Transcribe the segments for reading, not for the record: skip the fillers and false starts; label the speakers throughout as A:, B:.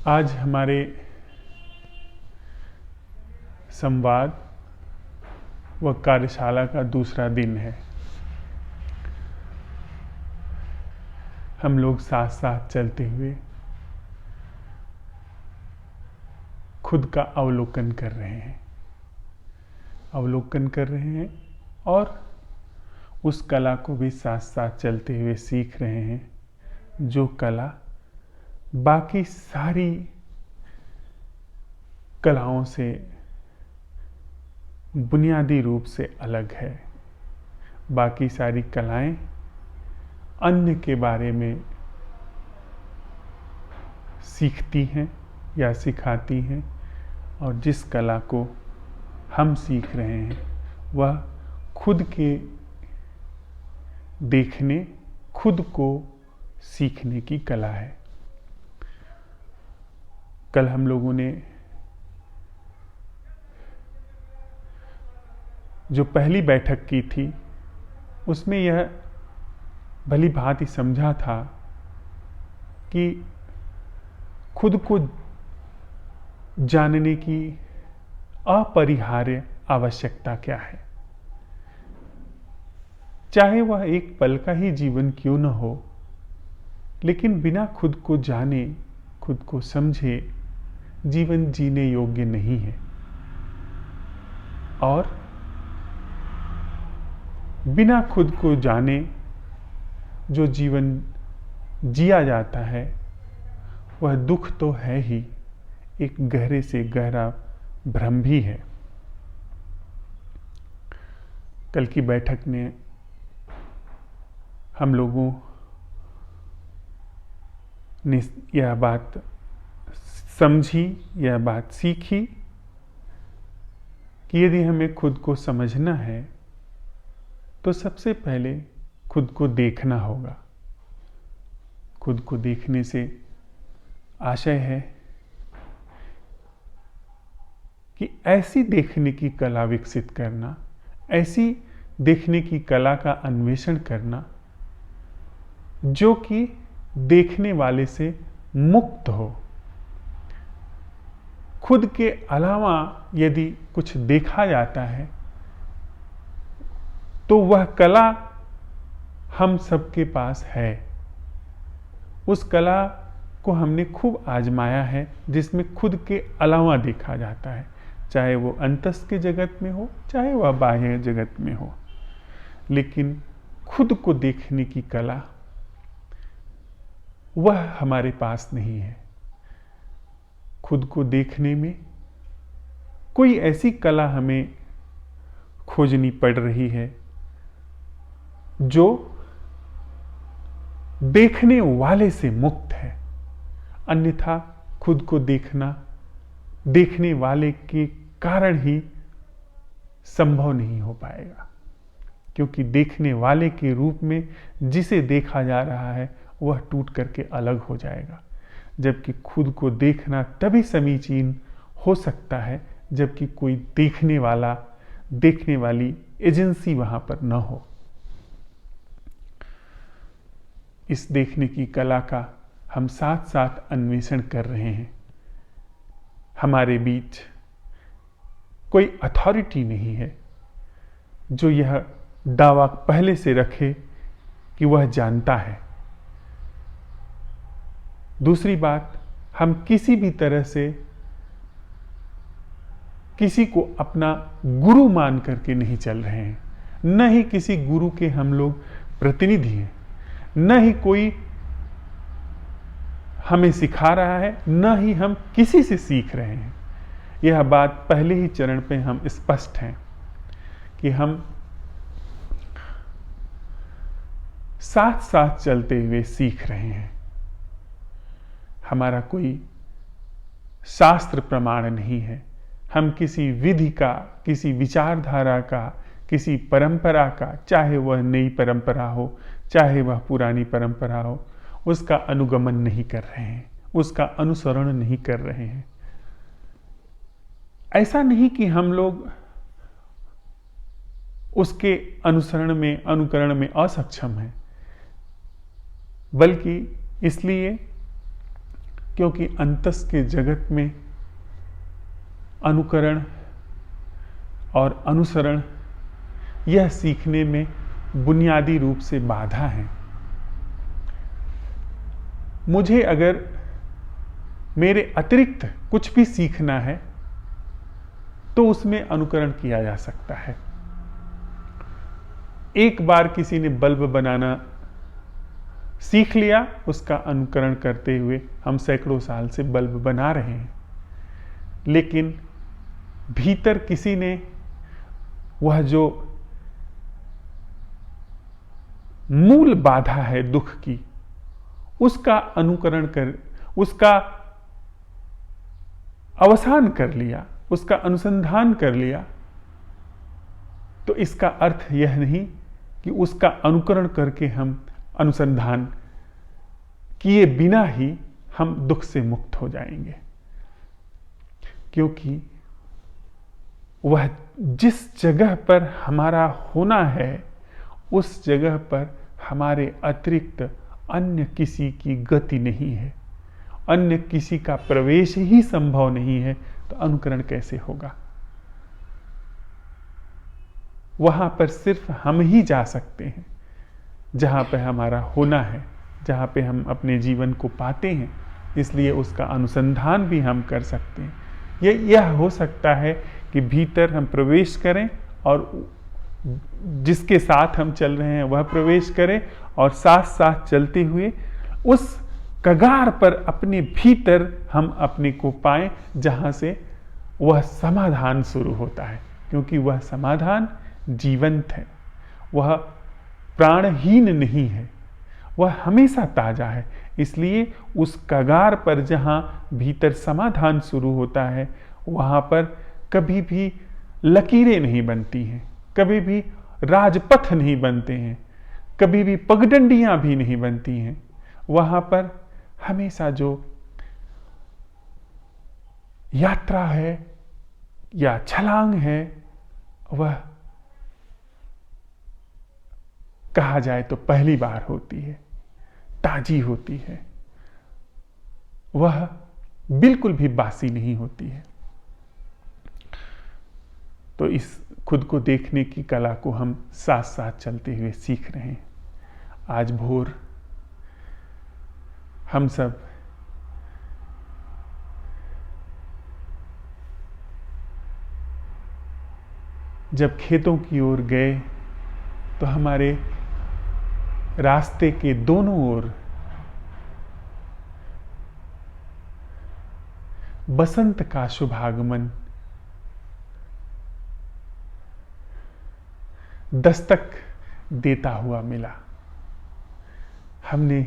A: आज हमारे संवाद व कार्यशाला का दूसरा दिन है। हम लोग साथ साथ चलते हुए खुद का अवलोकन कर रहे हैं और उस कला को भी साथ साथ चलते हुए सीख रहे हैं, जो कला बाकी सारी कलाओं से बुनियादी रूप से अलग है। बाकी सारी कलाएं अन्य के बारे में सीखती हैं या सिखाती हैं, और जिस कला को हम सीख रहे हैं वह खुद के देखने, खुद को सीखने की कला है। कल हम लोगों ने जो पहली बैठक की थी उसमें यह भली भांति समझा था कि खुद को जानने की अपरिहार्य आवश्यकता क्या है। चाहे वह एक पल का ही जीवन क्यों न हो, लेकिन बिना खुद को जाने, खुद को समझे जीवन जीने योग्य नहीं है। और बिना खुद को जाने जो जीवन जिया जाता है वह दुख तो है ही, एक गहरे से गहरा भ्रम भी है। कल की बैठक में हम लोगों ने यह बात समझी, यह बात सीखी कि यदि हमें खुद को समझना है तो सबसे पहले खुद को देखना होगा। खुद को देखने से आशय है कि ऐसी देखने की कला विकसित करना, ऐसी देखने की कला का अन्वेषण करना जो कि देखने वाले से मुक्त हो। खुद के अलावा यदि कुछ देखा जाता है तो वह कला हम सबके पास है। उस कला को हमने खूब आजमाया है, जिसमें खुद के अलावा देखा जाता है, चाहे वो अंतस के जगत में हो, चाहे वह बाह्य जगत में हो। लेकिन खुद को देखने की कला वह हमारे पास नहीं है। खुद को देखने में कोई ऐसी कला हमें खोजनी पड़ रही है जो देखने वाले से मुक्त है। अन्यथा खुद को देखना देखने वाले के कारण ही संभव नहीं हो पाएगा, क्योंकि देखने वाले के रूप में जिसे देखा जा रहा है वह टूट करके अलग हो जाएगा। जबकि खुद को देखना तभी समीचीन हो सकता है जबकि कोई देखने वाला, देखने वाली एजेंसी वहां पर न हो। इस देखने की कला का हम साथ साथ अन्वेषण कर रहे हैं। हमारे बीच कोई अथॉरिटी नहीं है जो यह दावा पहले से रखे कि वह जानता है। दूसरी बात, हम किसी भी तरह से किसी को अपना गुरु मान करके नहीं चल रहे हैं। न ही किसी गुरु के हम लोग प्रतिनिधि हैं, न ही कोई हमें सिखा रहा है, न ही हम किसी से सीख रहे हैं। यह बात पहले ही चरण पे हम स्पष्ट हैं कि हम साथ साथ चलते हुए सीख रहे हैं। हमारा कोई शास्त्र प्रमाण नहीं है। हम किसी विधि का, किसी विचारधारा का, किसी परंपरा का, चाहे वह नई परंपरा हो, चाहे वह पुरानी परंपरा हो, उसका अनुगमन नहीं कर रहे हैं, उसका अनुसरण नहीं कर रहे हैं। ऐसा नहीं कि हम लोग उसके अनुसरण में, अनुकरण में असक्षम हैं, बल्कि इसलिए क्योंकि अंतस के जगत में अनुकरण और अनुसरण यह सीखने में बुनियादी रूप से बाधा है। मुझे अगर मेरे अतिरिक्त कुछ भी सीखना है तो उसमें अनुकरण किया जा सकता है। एक बार किसी ने बल्ब बनाना सीख लिया, उसका अनुकरण करते हुए हम सैकड़ों साल से बल्ब बना रहे हैं, लेकिन भीतर किसी ने वह जो मूल बाधा है दुख की, उसका अनुकरण कर, उसका अवसान कर लिया, उसका अनुसंधान कर लिया, तो इसका अर्थ यह नहीं कि उसका अनुकरण करके हम अनुसंधान किए बिना ही हम दुख से मुक्त हो जाएंगे, क्योंकि वह जिस जगह पर हमारा होना है उस जगह पर हमारे अतिरिक्त अन्य किसी की गति नहीं है, अन्य किसी का प्रवेश ही संभव नहीं है, तो अनुकरण कैसे होगा? वहां पर सिर्फ हम ही जा सकते हैं जहां पर हमारा होना है, जहां पे हम अपने जीवन को पाते हैं, इसलिए उसका अनुसंधान भी हम कर सकते हैं। यह हो सकता है कि भीतर हम प्रवेश करें और जिसके साथ हम चल रहे हैं वह प्रवेश करें, और साथ साथ चलते हुए उस कगार पर अपने भीतर हम अपने को पाएं जहां से वह समाधान शुरू होता है, क्योंकि वह समाधान जीवंत है, वह प्राणहीन नहीं है, वह हमेशा ताजा है। इसलिए उस कगार पर जहां भीतर समाधान शुरू होता है वहां पर कभी भी लकीरें नहीं बनती हैं, कभी भी राजपथ नहीं बनते हैं, कभी भी पगडंडियां भी नहीं बनती हैं। वहां पर हमेशा जो यात्रा है या छलांग है वह कहा जाए तो पहली बार होती है, ताजी होती है, वह बिल्कुल भी बासी नहीं होती है। तो इस खुद को देखने की कला को हम साथ साथ चलते हुए सीख रहे हैं। आज भोर हम सब जब खेतों की ओर गए तो हमारे रास्ते के दोनों ओर बसंत का शुभागमन दस्तक देता हुआ मिला। हमने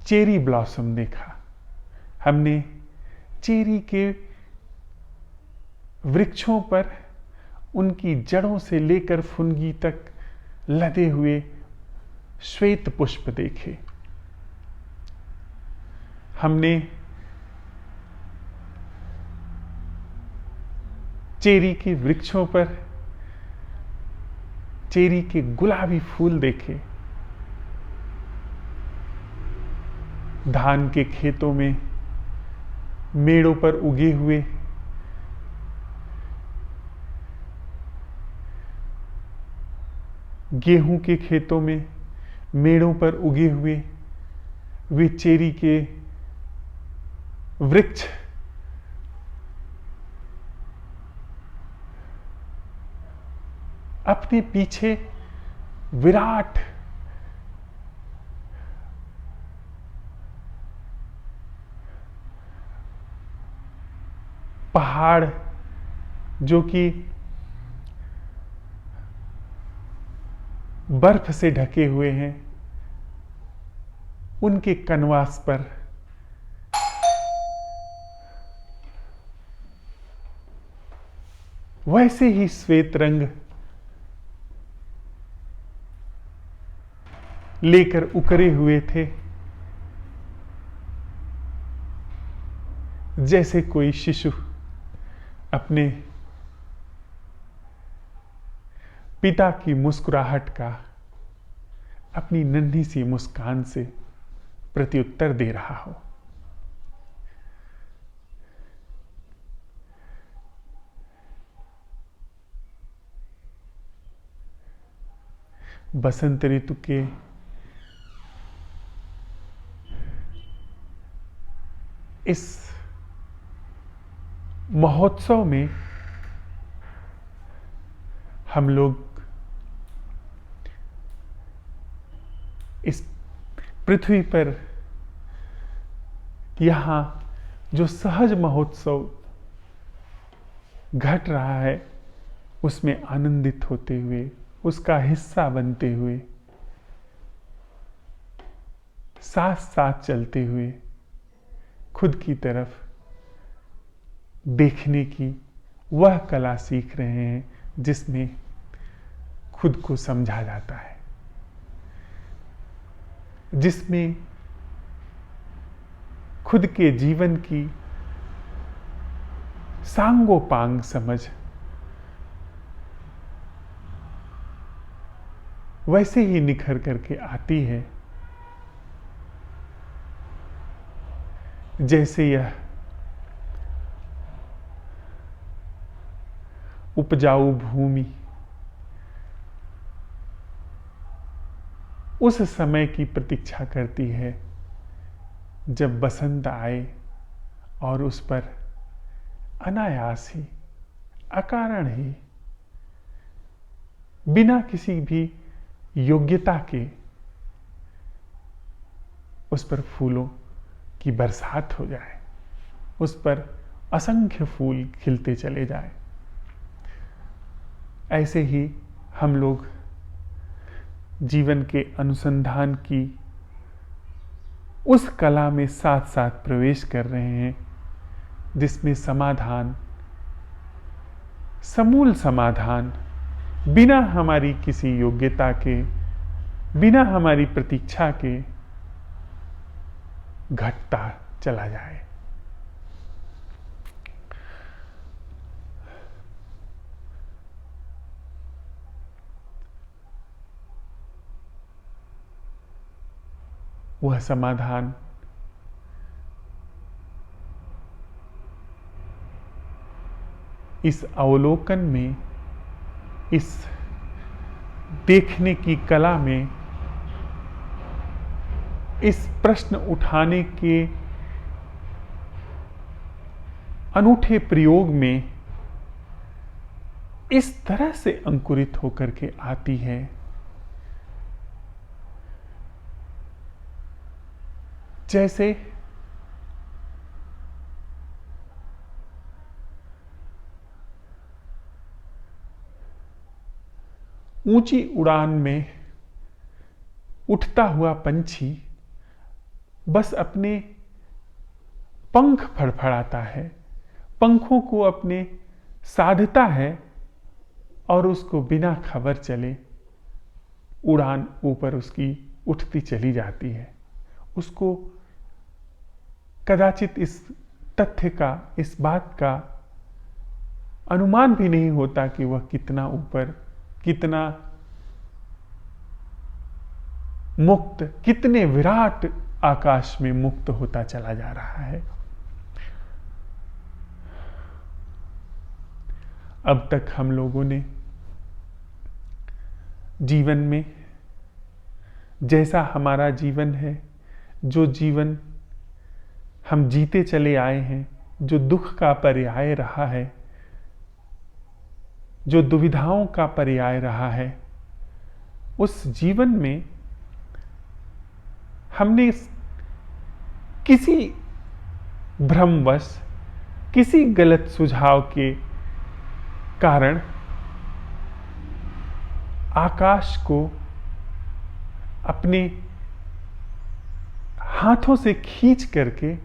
A: चेरी ब्लॉसम देखा, हमने चेरी के वृक्षों पर उनकी जड़ों से लेकर फुनगी तक लदे हुए श्वेत पुष्प देखे, हमने चेरी के वृक्षों पर चेरी के गुलाबी फूल देखे, धान के खेतों में मेड़ों पर उगे हुए गेहूं के खेतों में मेड़ों पर उगे हुए वे चेरी के वृक्ष अपने पीछे विराट पहाड़ जो कि बर्फ से ढके हुए हैं, उनके कनवास पर वैसे ही श्वेत रंग लेकर उकरे हुए थे, जैसे कोई शिशु अपने पिता की मुस्कुराहट का अपनी नन्ही सी मुस्कान से प्रत्युत्तर दे रहा हो। बसंत ऋतु के इस महोत्सव में हम लोग इस पृथ्वी पर यहाँ जो सहज महोत्सव घट रहा है उसमें आनंदित होते हुए, उसका हिस्सा बनते हुए, साथ साथ चलते हुए खुद की तरफ देखने की वह कला सीख रहे हैं जिसमें खुद को समझा जाता है, जिसमें खुद के जीवन की सांगोपांग समझ वैसे ही निखर करके आती है जैसे यह उपजाऊ भूमि उस समय की प्रतीक्षा करती है जब बसंत आए और उस पर अनायास ही, अकारण ही, बिना किसी भी योग्यता के उस पर फूलों की बरसात हो जाए, उस पर असंख्य फूल खिलते चले जाए। ऐसे ही हम लोग जीवन के अनुसंधान की उस कला में साथ साथ प्रवेश कर रहे हैं जिसमें समाधान, समूल समाधान, बिना हमारी किसी योग्यता के, बिना हमारी प्रतीक्षा के घटता चला जाए। वह समाधान इस अवलोकन में, इस देखने की कला में, इस प्रश्न उठाने के अनूठे प्रयोग में इस तरह से अंकुरित होकर के आती है जैसे ऊंची उड़ान में उठता हुआ पंछी बस अपने पंख फड़फड़ाता है, पंखों को अपने साधता है और उसको बिना खबर चले उड़ान ऊपर उसकी उठती चली जाती है। उसको कदाचित इस तथ्य का, इस बात का अनुमान भी नहीं होता कि वह कितना ऊपर, कितना मुक्त, कितने विराट आकाश में मुक्त होता चला जा रहा है। अब तक हम लोगों ने जीवन में, जैसा हमारा जीवन है, जो जीवन हम जीते चले आए हैं, जो दुख का पर्याय रहा है, जो दुविधाओं का पर्याय रहा है, उस जीवन में हमने किसी भ्रमवश, किसी गलत सुझाव के कारण आकाश को अपने हाथों से खींच करके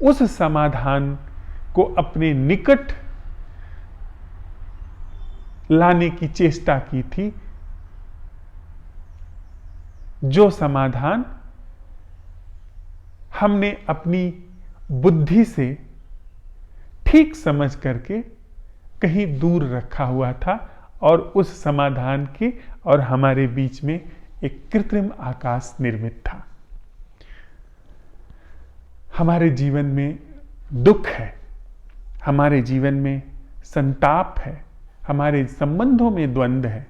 A: उस समाधान को अपने निकट लाने की चेष्टा की थी, जो समाधान हमने अपनी बुद्धि से ठीक समझ करके कहीं दूर रखा हुआ था और उस समाधान के और हमारे बीच में एक कृत्रिम आकाश निर्मित था। हमारे जीवन में दुख है, हमारे जीवन में संताप है, हमारे संबंधों में द्वंद्व है,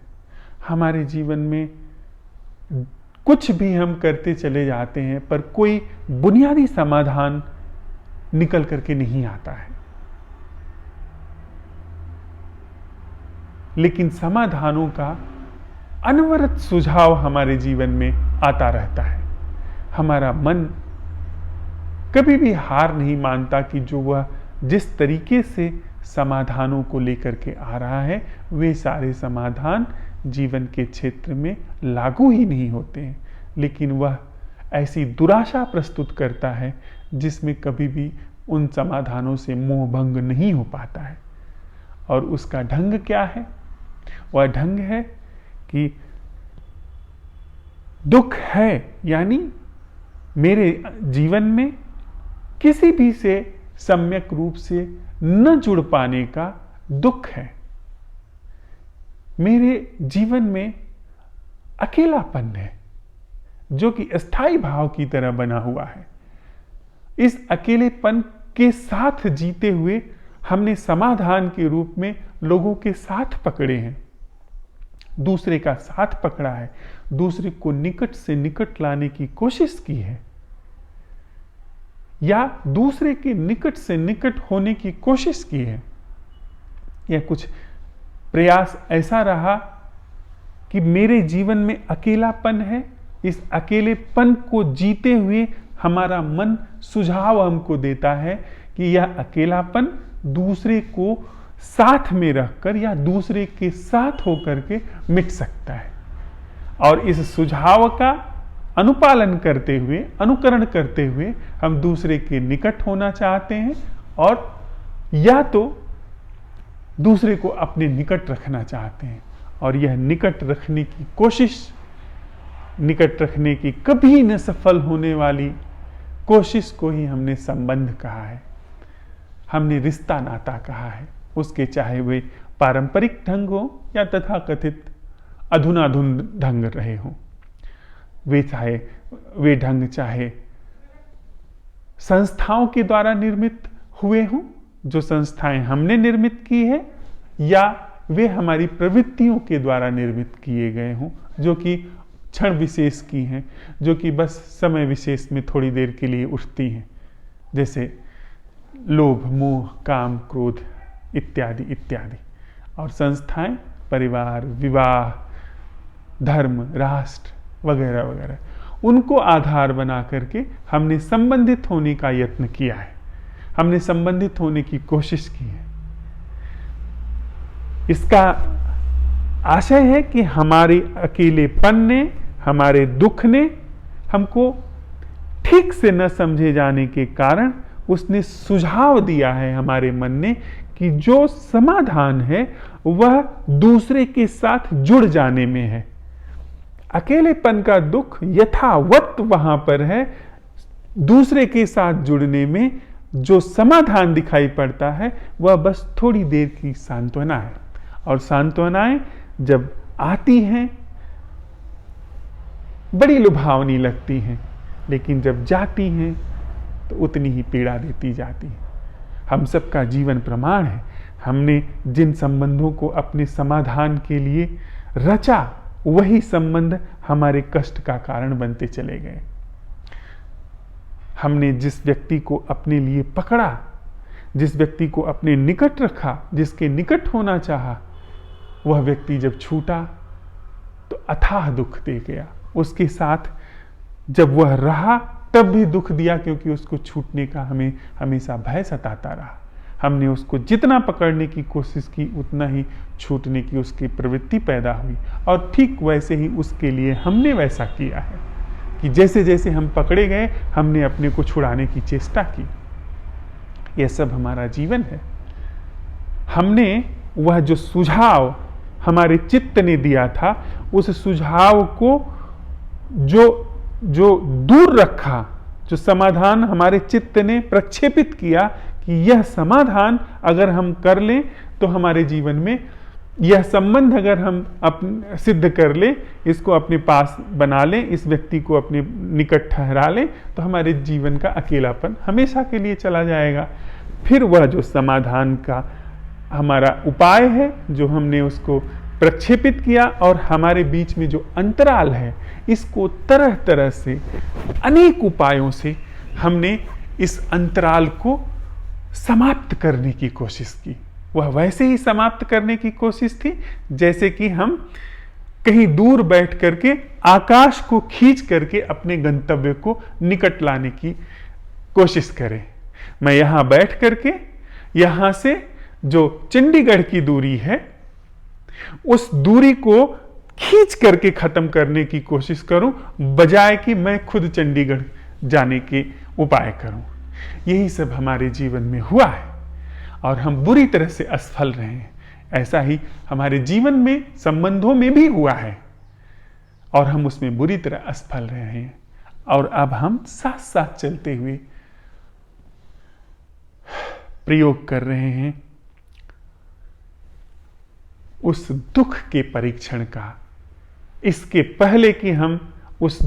A: हमारे जीवन में कुछ भी हम करते चले जाते हैं पर कोई बुनियादी समाधान निकल करके नहीं आता है। लेकिन समाधानों का अनवरत सुझाव हमारे जीवन में आता रहता है। हमारा मन कभी भी हार नहीं मानता कि जो वह जिस तरीके से समाधानों को लेकर के आ रहा है वे सारे समाधान जीवन के क्षेत्र में लागू ही नहीं होते हैं, लेकिन वह ऐसी दुराशा प्रस्तुत करता है जिसमें कभी भी उन समाधानों से मोह भंग नहीं हो पाता है। और उसका ढंग क्या है? वह ढंग है कि दुख है यानी मेरे जीवन में किसी भी से सम्यक रूप से न जुड़ पाने का दुख है। मेरे जीवन में अकेलापन है जो कि अस्थाई भाव की तरह बना हुआ है। इस अकेलेपन के साथ जीते हुए हमने समाधान के रूप में लोगों के साथ पकड़े हैं, दूसरे का साथ पकड़ा है, दूसरे को निकट से निकट लाने की कोशिश की है, या दूसरे के निकट से निकट होने की कोशिश की है। या कुछ प्रयास ऐसा रहा कि मेरे जीवन में अकेलापन है, इस अकेलेपन को जीते हुए हमारा मन सुझाव हमको देता है कि यह अकेलापन दूसरे को साथ में रखकर या दूसरे के साथ होकर के मिट सकता है। और इस सुझाव का अनुपालन करते हुए, अनुकरण करते हुए हम दूसरे के निकट होना चाहते हैं और या तो दूसरे को अपने निकट रखना चाहते हैं। और यह निकट रखने की कोशिश, निकट रखने की कभी न सफल होने वाली कोशिश को ही हमने संबंध कहा है, हमने रिश्ता नाता कहा है। उसके चाहे वे पारंपरिक ढंग हो या तथाकथित अधुनाधुन ढंग रहे हों, वे ढंग चाहे संस्थाओं के द्वारा निर्मित हुए हों, जो संस्थाएं हमने निर्मित की है, या वे हमारी प्रवृत्तियों के द्वारा निर्मित किए गए हों, जो कि क्षण विशेष की हैं, जो कि बस समय विशेष में थोड़ी देर के लिए उठती हैं, जैसे लोभ, मोह, काम, क्रोध इत्यादि इत्यादि। और संस्थाएं परिवार, विवाह, धर्म, राष्ट्र वगैरह वगैरह, उनको आधार बना करके हमने संबंधित होने का यत्न किया है, हमने संबंधित होने की कोशिश की है। इसका आशय है कि हमारे अकेलेपन ने, हमारे दुख ने हमको ठीक से न समझे जाने के कारण उसने सुझाव दिया है हमारे मन ने कि जो समाधान है वह दूसरे के साथ जुड़ जाने में है। अकेलेपन का दुख यथावत वहां पर है, दूसरे के साथ जुड़ने में जो समाधान दिखाई पड़ता है वह बस थोड़ी देर की सांत्वना है। और सांत्वनाएं जब आती हैं बड़ी लुभावनी लगती हैं, लेकिन जब जाती हैं तो उतनी ही पीड़ा देती जाती है। हम सबका जीवन प्रमाण है, हमने जिन संबंधों को अपने समाधान के लिए रचा वही संबंध हमारे कष्ट का कारण बनते चले गए। हमने जिस व्यक्ति को अपने लिए पकड़ा, जिस व्यक्ति को अपने निकट रखा, जिसके निकट होना चाहा, वह व्यक्ति जब छूटा तो अथाह दुख दे गया। उसके साथ जब वह रहा तब भी दुख दिया, क्योंकि उसको छूटने का हमें हमेशा भय सताता रहा। हमने उसको जितना पकड़ने की कोशिश की उतना ही छूटने की उसकी प्रवृत्ति पैदा हुई। और ठीक वैसे ही उसके लिए हमने वैसा किया है कि जैसे जैसे हम पकड़े गए हमने अपने को छुड़ाने की चेष्टा की। यह सब हमारा जीवन है। हमने वह जो सुझाव हमारे चित्त ने दिया था उस सुझाव को जो दूर रखा, जो समाधान हमारे चित्त ने प्रक्षेपित किया कि यह समाधान अगर हम कर लें तो हमारे जीवन में यह संबंध अगर हम सिद्ध कर ले, इसको अपने पास बना लें, इस व्यक्ति को अपने निकट ठहरा लें, तो हमारे जीवन का अकेलापन हमेशा के लिए चला जाएगा। फिर वह जो समाधान का हमारा उपाय है, जो हमने उसको प्रक्षेपित किया और हमारे बीच में जो अंतराल है इसको तरह तरह से अनेक उपायों से हमने इस अंतराल को समाप्त करने की कोशिश की। वह वैसे ही समाप्त करने की कोशिश थी जैसे कि हम कहीं दूर बैठ करके आकाश को खींच करके अपने गंतव्य को निकट लाने की कोशिश करें। मैं यहां बैठ करके यहां से जो चंडीगढ़ की दूरी है उस दूरी को खींच करके खत्म करने की कोशिश करूं, बजाय कि मैं खुद चंडीगढ़ जाने के उपाय करूं। यही सब हमारे जीवन में हुआ है और हम बुरी तरह से असफल रहे हैं। ऐसा ही हमारे जीवन में संबंधों में भी हुआ है और हम उसमें बुरी तरह असफल रहे हैं। और अब हम साथ साथ चलते हुए प्रयोग कर रहे हैं उस दुख के परीक्षण का, इसके पहले कि हम उस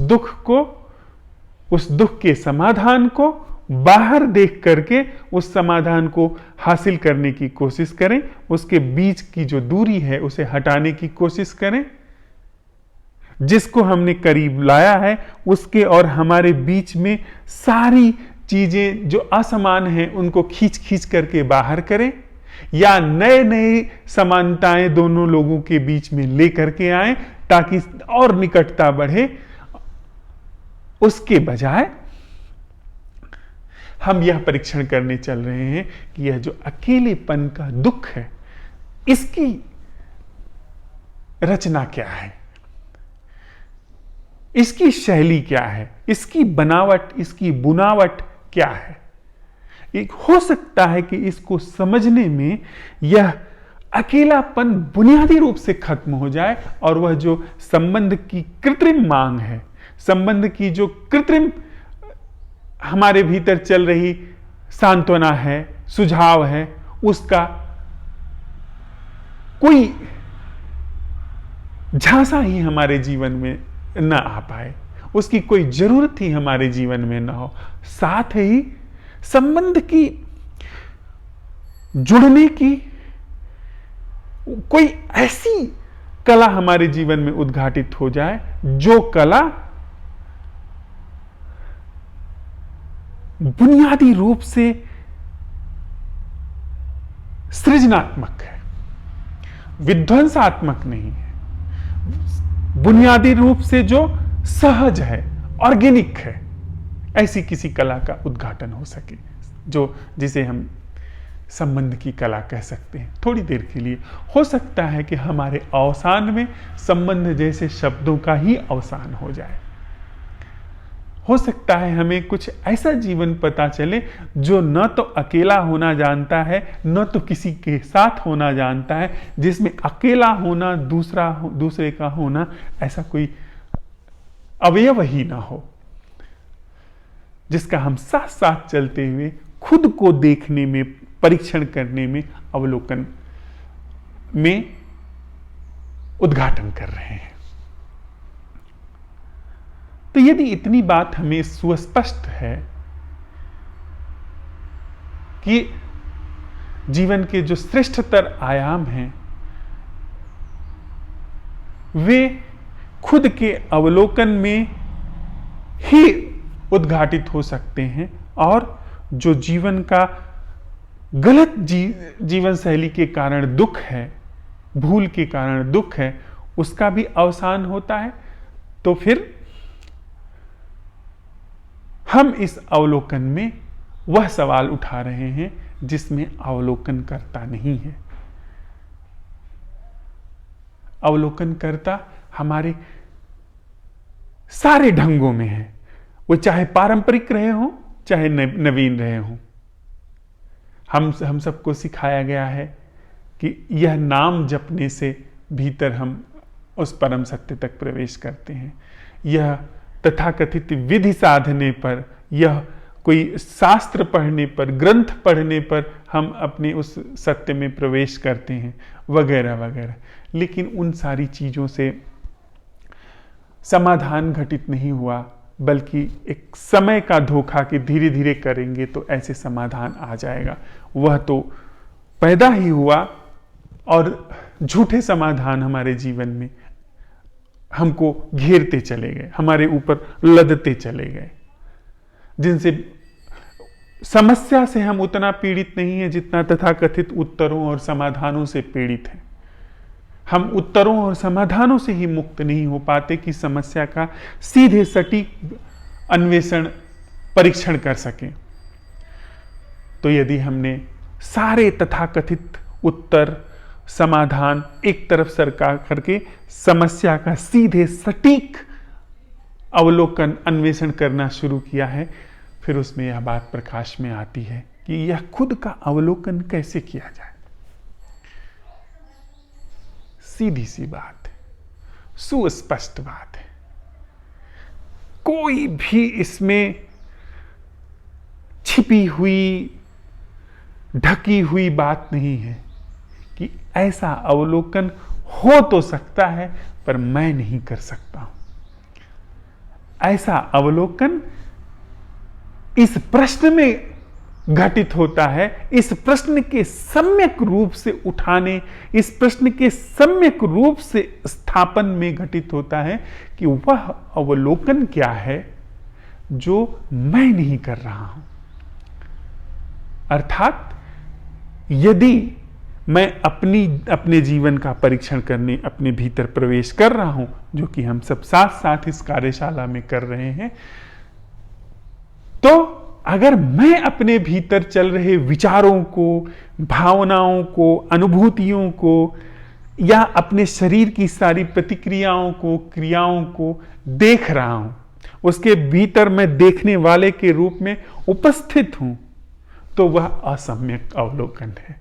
A: दुख के समाधान को बाहर देख करके उस समाधान को हासिल करने की कोशिश करें। उसके बीच की जो दूरी है उसे हटाने की कोशिश करें। जिसको हमने करीब लाया है उसके और हमारे बीच में सारी चीजें जो असमान हैं उनको खींच खींच करके बाहर करें, या नए नए समानताएं दोनों लोगों के बीच में लेकर के आए ताकि और निकटता बढ़े। उसके बजाय हम यह परीक्षण करने चल रहे हैं कि यह जो अकेलेपन का दुख है इसकी रचना क्या है, इसकी शैली क्या है, इसकी बनावट, इसकी बुनावट क्या है। एक हो सकता है कि इसको समझने में यह अकेलापन बुनियादी रूप से खत्म हो जाए और वह जो संबंध की कृत्रिम मांग है, संबंध की जो कृत्रिम हमारे भीतर चल रही सांत्वना है, सुझाव है, उसका कोई झांसा ही हमारे जीवन में न आ पाए, उसकी कोई जरूरत ही हमारे जीवन में न हो। साथ ही संबंध की जुड़ने की कोई ऐसी कला हमारे जीवन में उद्घाटित हो जाए जो कला बुनियादी रूप से सृजनात्मक है, विध्वंसात्मक नहीं है, बुनियादी रूप से जो सहज है, ऑर्गेनिक है, ऐसी किसी कला का उद्घाटन हो सके जिसे हम संबंध की कला कह सकते हैं। थोड़ी देर के लिए हो सकता है कि हमारे अवसान में संबंध जैसे शब्दों का ही अवसान हो जाए। हो सकता है हमें कुछ ऐसा जीवन पता चले जो न तो अकेला होना जानता है न तो किसी के साथ होना जानता है, जिसमें अकेला होना, दूसरे का होना ऐसा कोई अवयव ही ना हो, जिसका हम साथ साथ चलते हुए खुद को देखने में, परीक्षण करने में, अवलोकन में उद्घाटन कर रहे हैं। तो यदि इतनी बात हमें सुस्पष्ट है कि जीवन के जो श्रेष्ठतर आयाम हैं वे खुद के अवलोकन में ही उद्घाटित हो सकते हैं, और जो जीवन का गलत जीवन शैली के कारण दुख है, भूल के कारण दुख है, उसका भी अवसान होता है। तो फिर हम इस अवलोकन में वह सवाल उठा रहे हैं जिसमें अवलोकन करता नहीं है। अवलोकन करता हमारे सारे ढंगों में है, वो चाहे पारंपरिक रहे हों चाहे नवीन रहे हों। हम सबको सिखाया गया है कि यह नाम जपने से भीतर हम उस परम सत्य तक प्रवेश करते हैं। यह तथाकथित विधि साधने पर, यह कोई शास्त्र पढ़ने पर, ग्रंथ पढ़ने पर हम अपने उस सत्य में प्रवेश करते हैं, वगैरह वगैरह। लेकिन उन सारी चीजों से समाधान घटित नहीं हुआ, बल्कि एक समय का धोखा कि धीरे धीरे करेंगे तो ऐसे समाधान आ जाएगा। वह तो पैदा ही हुआ और झूठे समाधान हमारे जीवन में हमको घेरते चले गए, हमारे ऊपर लदते चले गए, जिनसे समस्या से हम उतना पीड़ित नहीं है जितना तथाकथित उत्तरों और समाधानों से पीड़ित हैं। हम उत्तरों और समाधानों से ही मुक्त नहीं हो पाते कि समस्या का सीधे सटीक अन्वेषण परीक्षण कर सकें। तो यदि हमने सारे तथाकथित उत्तर समाधान एक तरफ सरका करके समस्या का सीधे सटीक अवलोकन अन्वेषण करना शुरू किया है, फिर उसमें यह बात प्रकाश में आती है कि यह खुद का अवलोकन कैसे किया जाए। सीधी सी बात है, सुस्पष्ट बात है, कोई भी इसमें छिपी हुई ढकी हुई बात नहीं है कि ऐसा अवलोकन हो तो सकता है पर मैं नहीं कर सकता हूं। ऐसा अवलोकन इस प्रश्न में घटित होता है, इस प्रश्न के सम्यक रूप से उठाने, इस प्रश्न के सम्यक रूप से स्थापन में घटित होता है कि वह अवलोकन क्या है जो मैं नहीं कर रहा हूं। अर्थात यदि मैं अपने जीवन का परीक्षण करने अपने भीतर प्रवेश कर रहा हूं, जो कि हम सब साथ साथ इस कार्यशाला में कर रहे हैं, तो अगर मैं अपने भीतर चल रहे विचारों को, भावनाओं को, अनुभूतियों को या अपने शरीर की सारी प्रतिक्रियाओं को, क्रियाओं को देख रहा हूं, उसके भीतर मैं देखने वाले के रूप में उपस्थित हूं, तो वह असम्यक अवलोकन है।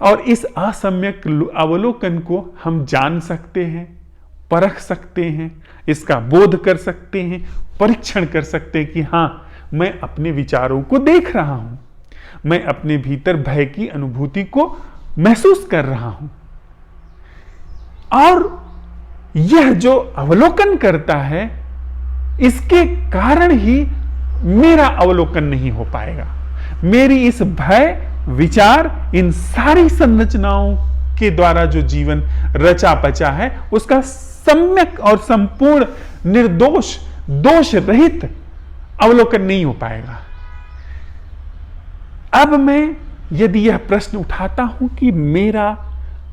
A: और इस असम्यक अवलोकन को हम जान सकते हैं, परख सकते हैं, इसका बोध कर सकते हैं, परीक्षण कर सकते हैं कि हां, मैं अपने विचारों को देख रहा हूं, मैं अपने भीतर भय की अनुभूति को महसूस कर रहा हूं। और यह जो अवलोकन करता है, इसके कारण ही मेरा अवलोकन नहीं हो पाएगा। मेरी इस भय, विचार, इन सारी संरचनाओं के द्वारा जो जीवन रचा पचा है, उसका सम्यक और संपूर्ण निर्दोष, दोष रहित अवलोकन नहीं हो पाएगा। अब मैं यदि यह प्रश्न उठाता हूं कि मेरा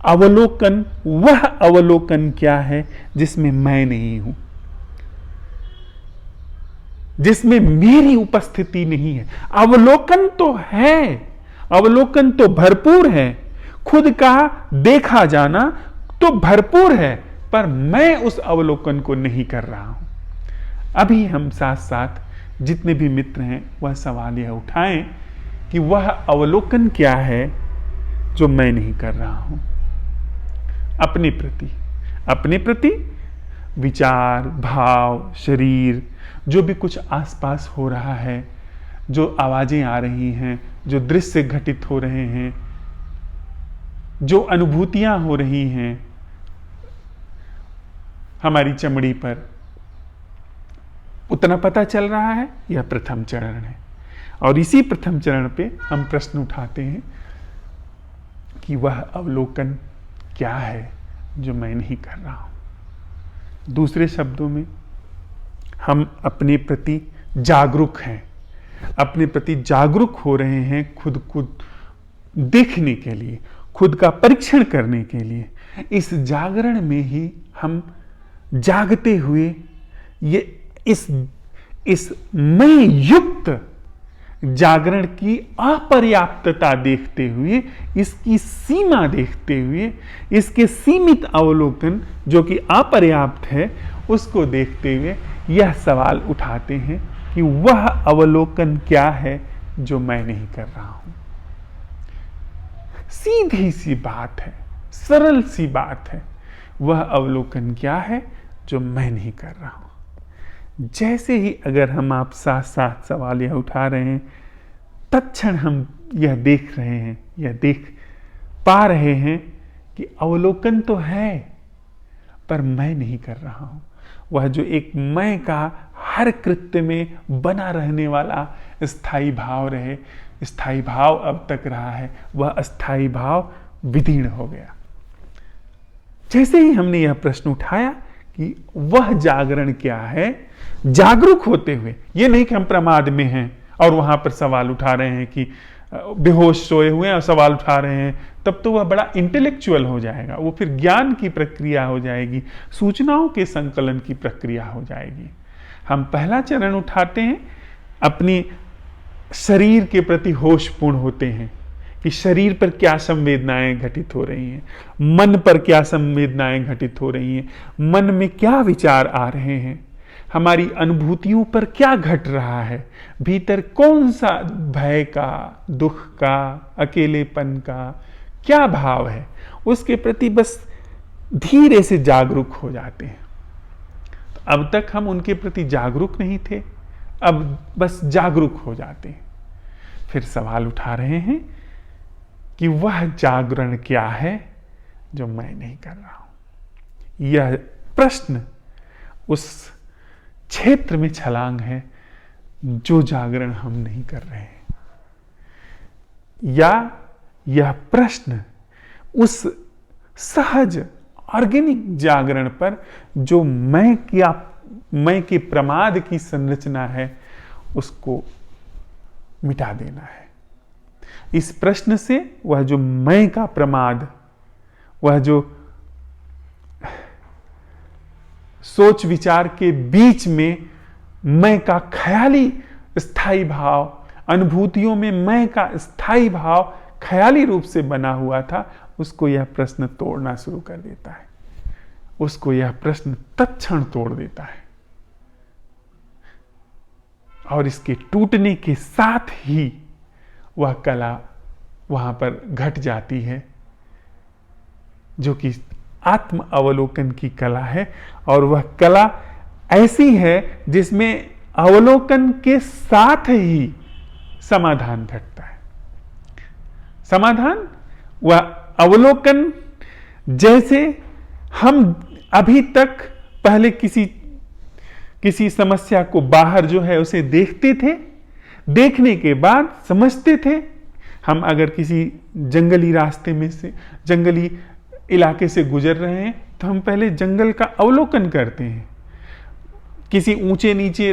A: अवलोकन, वह अवलोकन क्या है जिसमें मैं नहीं हूं, जिसमें मेरी उपस्थिति नहीं है। अवलोकन तो है, अवलोकन तो भरपूर है, खुद का देखा जाना तो भरपूर है, पर मैं उस अवलोकन को नहीं कर रहा हूं। अभी हम साथ साथ जितने भी मित्र हैं वह सवाल यह उठाएं कि वह अवलोकन क्या है जो मैं नहीं कर रहा हूं। अपने प्रति विचार, भाव, शरीर, जो भी कुछ आसपास हो रहा है, जो आवाजें आ रही हैं, जो दृश्य घटित हो रहे हैं, जो अनुभूतियां हो रही हैं हमारी चमड़ी पर, उतना पता चल रहा है, यह प्रथम चरण है। और इसी प्रथम चरण पे हम प्रश्न उठाते हैं कि वह अवलोकन क्या है जो मैं नहीं कर रहा हूं। दूसरे शब्दों में, हम अपने प्रति जागरूक हैं, अपने प्रति जागरूक हो रहे हैं, खुद को देखने के लिए, खुद का परीक्षण करने के लिए। इस जागरण में ही हम जागते हुए ये इस मैं युक्त जागरण की अपर्याप्तता देखते हुए, इसकी सीमा देखते हुए, इसके सीमित अवलोकन जो कि अपर्याप्त है, उसको देखते हुए यह सवाल उठाते हैं कि वह अवलोकन क्या है जो मैं नहीं कर रहा हूं। सीधी सी बात है, सरल सी बात है, वह अवलोकन क्या है जो मैं नहीं कर रहा हूं। जैसे ही अगर हम आप साथ साथ सवाल यह उठा रहे हैं, तत्क्षण हम यह देख रहे हैं, यह देख पा रहे हैं कि अवलोकन तो है पर मैं नहीं कर रहा हूं। वह जो एक मैं का हर कृत्य में बना रहने वाला स्थायी भाव रहे, स्थायी भाव अब तक रहा है, वह अस्थायी भाव विदीर्ण हो गया। जैसे ही हमने यह प्रश्न उठाया कि वह जागरण क्या है, जागरूक होते हुए, यह नहीं कि हम प्रमाद में हैं और वहां पर सवाल उठा रहे हैं कि बेहोश सोए हुए हैं और सवाल उठा रहे हैं, तब तो वह बड़ा इंटेलेक्चुअल हो जाएगा, वो फिर ज्ञान की प्रक्रिया हो जाएगी, सूचनाओं के संकलन की प्रक्रिया हो जाएगी। हम पहला चरण उठाते हैं, अपनी शरीर के प्रति होशपूर्ण होते हैं कि शरीर पर क्या संवेदनाएं घटित हो रही हैं, मन पर क्या संवेदनाएं घटित हो रही हैं, मन में क्या विचार आ रहे हैं, हमारी अनुभूतियों पर क्या घट रहा है, भीतर कौन सा भय का, दुख का, अकेलेपन का क्या भाव है, उसके प्रति बस धीरे से जागरूक हो जाते हैं। तो अब तक हम उनके प्रति जागरूक नहीं थे, अब बस जागरूक हो जाते हैं। फिर सवाल उठा रहे हैं कि वह जागरण क्या है जो मैं नहीं कर रहा हूं। यह प्रश्न उस क्षेत्र में छलांग है जो जागरण हम नहीं कर रहे हैं, या यह प्रश्न उस सहज ऑर्गेनिक जागरण पर जो मैं के प्रमाद की संरचना है उसको मिटा देना है। इस प्रश्न से वह जो मैं का प्रमाद, वह जो सोच विचार के बीच में मैं का ख्याली स्थायी भाव, अनुभूतियों में मैं का स्थायी भाव ख्याली रूप से बना हुआ था, उसको यह प्रश्न तोड़ना शुरू कर देता है, उसको यह प्रश्न तत्क्षण तोड़ देता है। और इसके टूटने के साथ ही वह कला वहां पर घट जाती है, जो कि आत्म अवलोकन की कला है। और वह कला ऐसी है जिसमें अवलोकन के साथ ही समाधान घटता है। समाधान वह अवलोकन, जैसे हम अभी तक पहले किसी समस्या को बाहर जो है उसे देखते थे, देखने के बाद समझते थे। हम अगर किसी जंगली रास्ते में से, जंगली इलाके से गुजर रहे हैं, तो हम पहले जंगल का अवलोकन करते हैं। किसी ऊंचे नीचे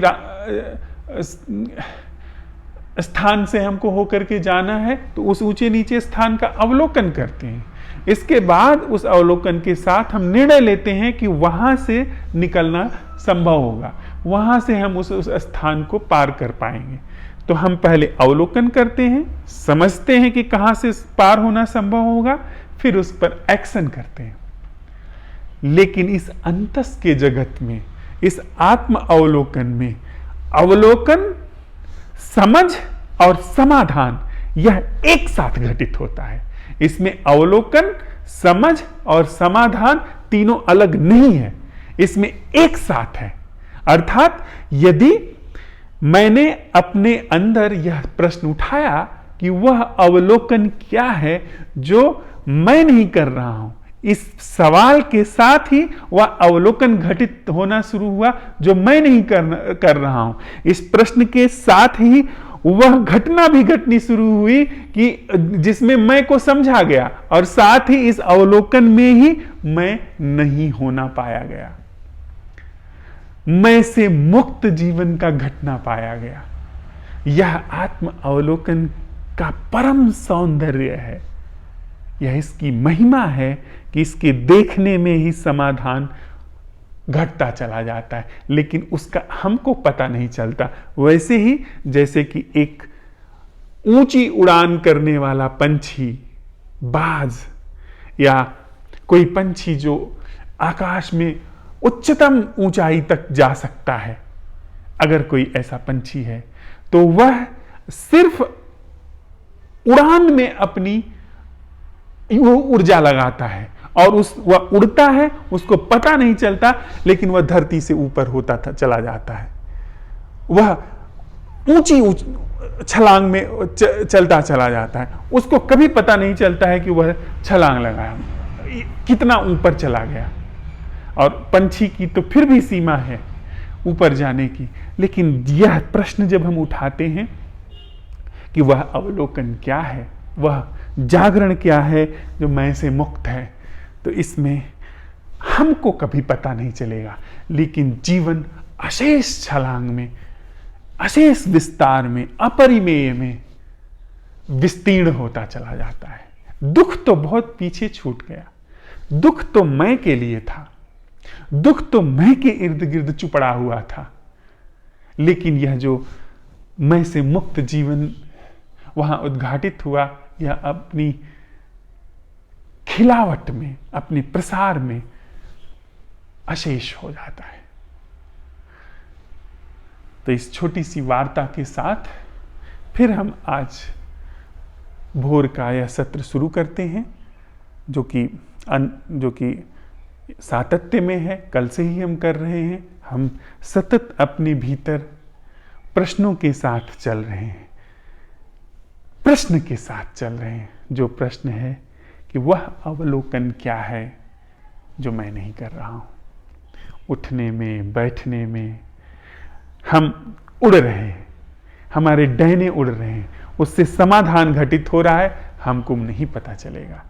A: स्थान से हमको होकर के जाना है, तो उस ऊंचे नीचे स्थान का अवलोकन करते हैं। इसके बाद उस अवलोकन के साथ हम निर्णय लेते हैं कि वहां से निकलना संभव होगा, वहां से हम उस स्थान को पार कर पाएंगे। तो हम पहले अवलोकन करते हैं, समझते हैं कि कहां से पार होना संभव होगा, फिर उस पर एक्शन करते हैं। लेकिन इस अंतस के जगत में, इस आत्म अवलोकन में, अवलोकन, समझ और समाधान यह एक साथ घटित होता है। इसमें अवलोकन, समझ और समाधान तीनों अलग नहीं है, इसमें एक साथ है। अर्थात यदि मैंने अपने अंदर यह प्रश्न उठाया कि वह अवलोकन क्या है जो मैं नहीं कर रहा हूं, इस सवाल के साथ ही वह अवलोकन घटित होना शुरू हुआ जो मैं नहीं कर रहा हूं। इस प्रश्न के साथ ही वह घटना भी घटनी शुरू हुई कि जिसमें मैं को समझा गया, और साथ ही इस अवलोकन में ही मैं नहीं होना पाया गया, मैं से मुक्त जीवन का घटना पाया गया। यह आत्म अवलोकन का परम सौंदर्य है, यह इसकी महिमा है कि इसके देखने में ही समाधान घटता चला जाता है, लेकिन उसका हमको पता नहीं चलता। वैसे ही जैसे कि एक ऊंची उड़ान करने वाला पंछी, बाज या कोई पंछी जो आकाश में उच्चतम ऊंचाई तक जा सकता है, अगर कोई ऐसा पंछी है तो वह सिर्फ उड़ान में अपनी ऊर्जा लगाता है और वह उड़ता है, उसको पता नहीं चलता, लेकिन वह धरती से ऊपर होता चला जाता है। वह ऊंची छलांग में चलता चला जाता है, उसको कभी पता नहीं चलता है कि वह छलांग लगाया, कितना ऊपर चला गया। और पंछी की तो फिर भी सीमा है ऊपर जाने की। लेकिन यह प्रश्न जब हम उठाते हैं कि वह अवलोकन क्या है, वह जागरण क्या है जो मैं से मुक्त है, तो इसमें हमको कभी पता नहीं चलेगा, लेकिन जीवन अशेष छलांग में, अशेष विस्तार में, अपरिमेय में विस्तीर्ण होता चला जाता है। दुख तो बहुत पीछे छूट गया, दुख तो मैं के लिए था, दुख तो मैं के इर्द गिर्द चुपड़ा हुआ था, लेकिन यह जो मैं से मुक्त जीवन वहां उद्घाटित हुआ, यह अपनी खिलावट में, अपने प्रसार में अशेष हो जाता है। तो इस छोटी सी वार्ता के साथ फिर हम आज भोर का यह सत्र शुरू करते हैं, जो कि सातत्य में है। कल से ही हम कर रहे हैं। हम सतत अपने भीतर प्रश्नों के साथ चल रहे हैं, प्रश्न के साथ चल रहे हैं। जो प्रश्न है कि वह अवलोकन क्या है जो मैं नहीं कर रहा हूं। उठने में, बैठने में हम उड़ रहे हैं, हमारे डहने उड़ रहे हैं, उससे समाधान घटित हो रहा है, हमको नहीं पता चलेगा।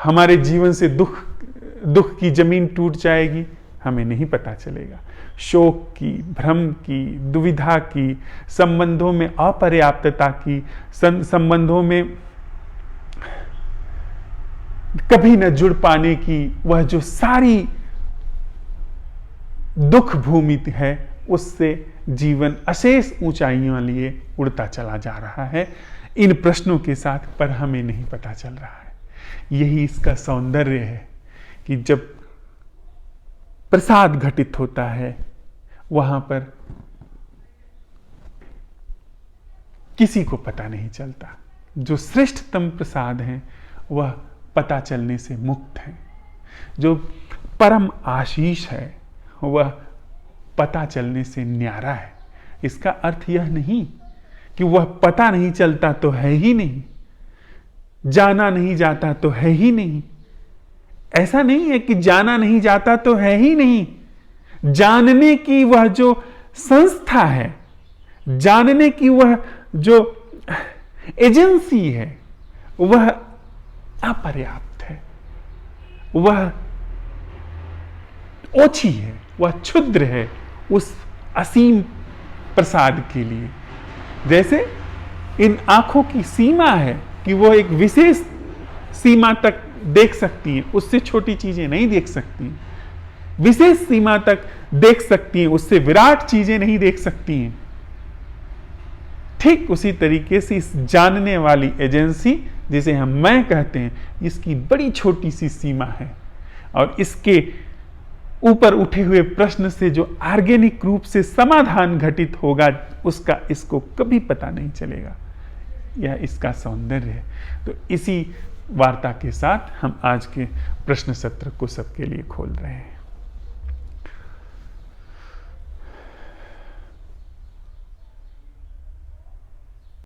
A: हमारे जीवन से दुख की जमीन टूट जाएगी, हमें नहीं पता चलेगा। शोक की, भ्रम की, दुविधा की, संबंधों में अपर्याप्तता की, संबंधों में कभी न जुड़ पाने की, वह जो सारी दुख भूमि है, उससे जीवन अशेष ऊंचाइयों लिए उड़ता चला जा रहा है इन प्रश्नों के साथ, पर हमें नहीं पता चल रहा है। यही इसका सौंदर्य है कि जब प्रसाद घटित होता है, वहां पर किसी को पता नहीं चलता। जो श्रेष्ठतम प्रसाद है वह पता चलने से मुक्त है। जो परम आशीष है वह पता चलने से न्यारा है। इसका अर्थ यह नहीं कि वह पता नहीं चलता तो है ही नहीं, जाना नहीं जाता तो है ही नहीं। ऐसा नहीं है कि जाना नहीं जाता तो है ही नहीं। जानने की वह जो संस्था है, जानने की वह जो एजेंसी है, वह अपर्याप्त है, वह ओछी है, वह क्षुद्र है उस असीम प्रसाद के लिए। जैसे इन आंखों की सीमा है कि वो एक विशेष सीमा तक देख सकती हैं, उससे छोटी चीजें नहीं देख सकती। विशेष सीमा तक देख सकती हैं, उससे विराट चीजें नहीं देख सकती हैं। ठीक उसी तरीके से इस जानने वाली एजेंसी, जिसे हम मैं कहते हैं, इसकी बड़ी छोटी सी सीमा है, और इसके ऊपर उठे हुए प्रश्न से जो ऑर्गेनिक रूप से समाधान घटित होगा, उसका इसको कभी पता नहीं चलेगा। यह इसका सौंदर्य है। तो इसी वार्ता के साथ हम आज के प्रश्न सत्र को सबके लिए खोल रहे हैं।